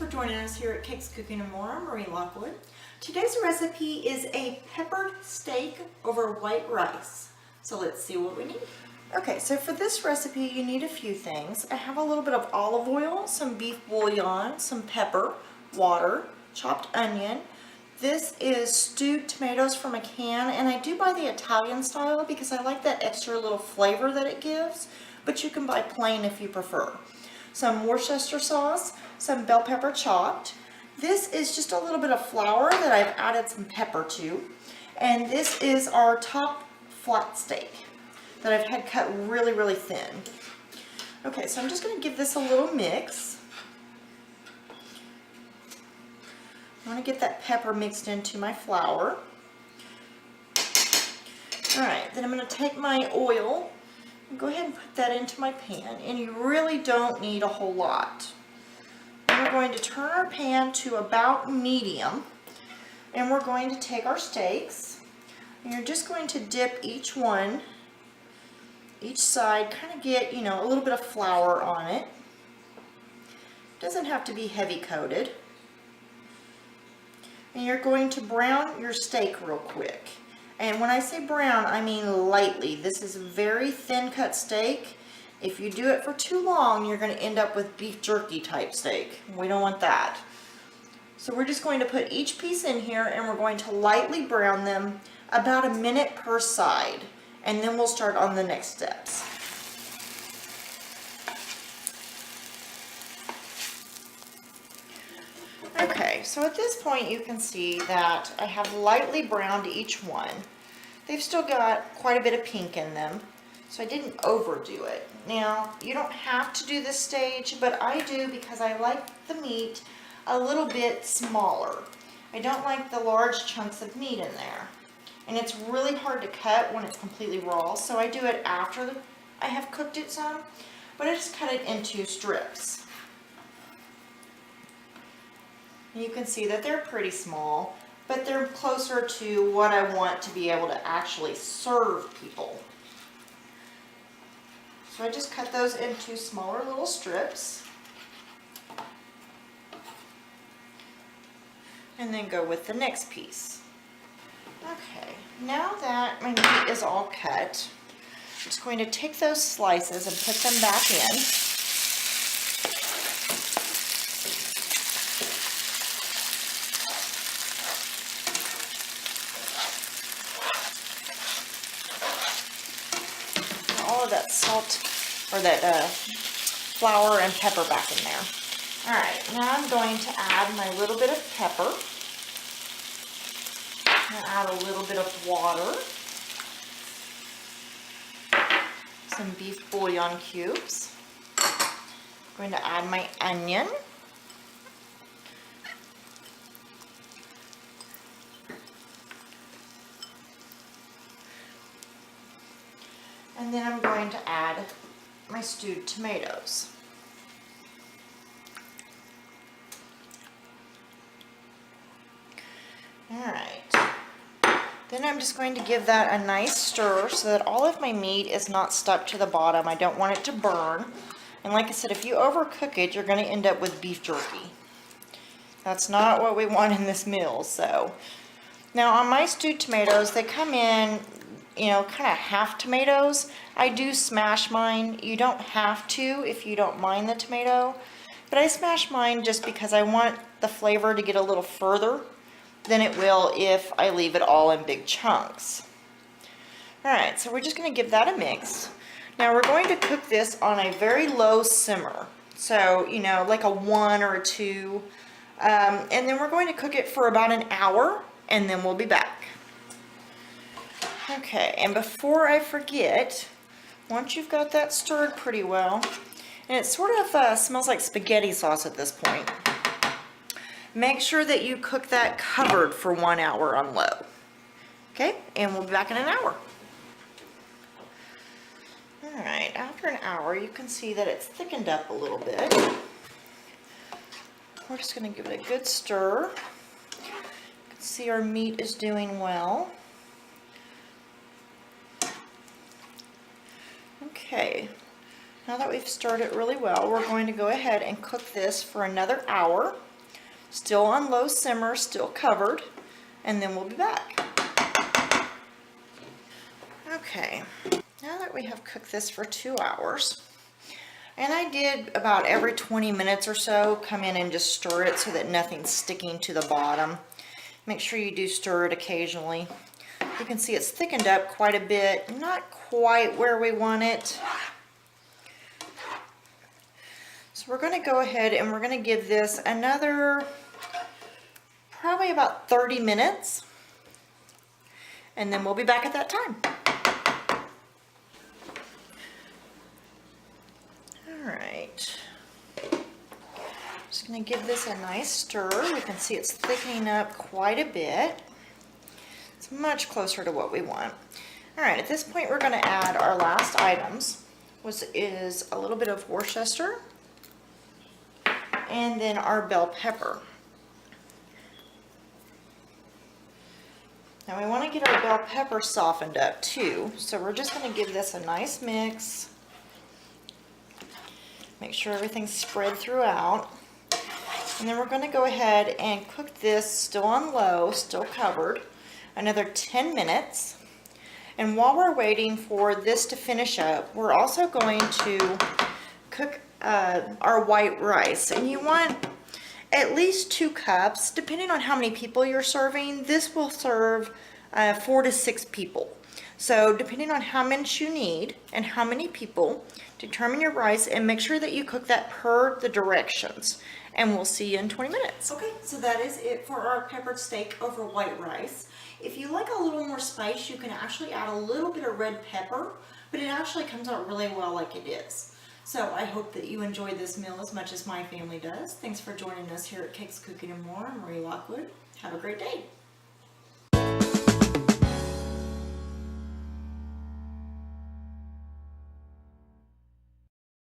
joining us here at Cakes, Cooking and More. I'm Marie Lockwood. Today's recipe is a peppered steak over white rice. So let's see what we need. Okay, so for this recipe you need a few things. I have a little bit of olive oil, some beef bouillon, some pepper, water, chopped onion. This is stewed tomatoes from a can, and I do buy the Italian style because I like that extra little flavor that it gives, but you can buy plain if you prefer. Some Worcestershire sauce, some bell pepper chopped. This is just a little bit of flour that I've added some pepper to, and this is our top flat steak that I've had cut really, really thin. Okay, so I'm just going to give this a little mix. I want to get that pepper mixed into my flour. Alright, then I'm going to take my oil and go ahead and put that into my pan, and you really don't need a whole lot. Then we're going to turn our pan to about medium, and we're going to take our steaks, and you're just going to dip each one, each side, kind of get, you know, a little bit of flour on it. It doesn't have to be heavy coated. And you're going to brown your steak real quick. And when I say brown, I mean lightly. This is a very thin cut steak. If you do it for too long, you're going to end up with beef jerky type steak. We don't want that. So we're just going to put each piece in here, and we're going to lightly brown them about a minute per side. And then we'll start on the next steps. Okay, so at this point you can see that I have lightly browned each one. They've still got quite a bit of pink in them, so I didn't overdo it. Now, you don't have to do this stage, but I do because I like the meat a little bit smaller. I don't like the large chunks of meat in there. And it's really hard to cut when it's completely raw, so I do it after I have cooked it some, but I just cut it into strips. And you can see that they're pretty small, but they're closer to what I want to be able to actually serve people. So I just cut those into smaller little strips. And then go with the next piece. Okay, now that my meat is all cut, I'm just going to take those slices and put them back in. All of that salt, or that flour and pepper back in there. Alright, now I'm going to add my little bit of pepper. And add a little bit of water. Some beef bouillon cubes. I'm going to add my onion. And then I'm going to add my stewed tomatoes. Alright. Then I'm just going to give that a nice stir so that all of my meat is not stuck to the bottom. I don't want it to burn. And like I said, if you overcook it, you're going to end up with beef jerky. That's not what we want in this meal. So now on my stewed tomatoes, they come in, you know, kind of half tomatoes. I do smash mine. You don't have to if you don't mind the tomato. But I smash mine just because I want the flavor to get a little further than it will if I leave it all in big chunks. Alright, so we're just going to give that a mix. Now we're going to cook this on a very low simmer. So, you know, like a 1 or a 2. And then we're going to cook it for about an hour, and then we'll be back. Okay, and before I forget, once you've got that stirred pretty well, and it sort of smells like spaghetti sauce at this point, make sure that you cook that covered for 1 hour on low. Okay, and we'll be back in an hour. Alright, after an hour you can see that it's thickened up a little bit. We're just going to give it a good stir. You can see our meat is doing well. Okay, now that we've stirred it really well, we're going to go ahead and cook this for another hour. Still on low simmer, still covered, and then we'll be back. Okay, now that we have cooked this for 2 hours, and I did about every 20 minutes or so come in and just stir it so that nothing's sticking to the bottom. Make sure you do stir it occasionally. You can see it's thickened up quite a bit, not quite where we want it. So we're going to go ahead and we're going to give this another probably about 30 minutes, and then we'll be back at that time. Alright, just going to give this a nice stir. You can see it's thickening up quite a bit. It's much closer to what we want. Alright, at this point we're going to add our last items, which is a little bit of Worcester and then our bell pepper. Now we want to get our bell pepper softened up too, so we're just going to give this a nice mix. Make sure everything's spread throughout. And then we're going to go ahead and cook this still on low, still covered, another 10 minutes. And while we're waiting for this to finish up, we're also going to cook our white rice. And you want at least 2 cups, depending on how many people you're serving. This will serve 4 to 6 people. So depending on how much you need and how many people, determine your rice and make sure that you cook that per the directions. And we'll see you in 20 minutes. Okay, so that is it for our peppered steak over white rice. If you like a little more spice, you can actually add a little bit of red pepper, but it actually comes out really well like it is. So I hope that you enjoyed this meal as much as my family does. Thanks for joining us here at Cakes, Cooking, and More. I'm Marie Lockwood. Have a great day.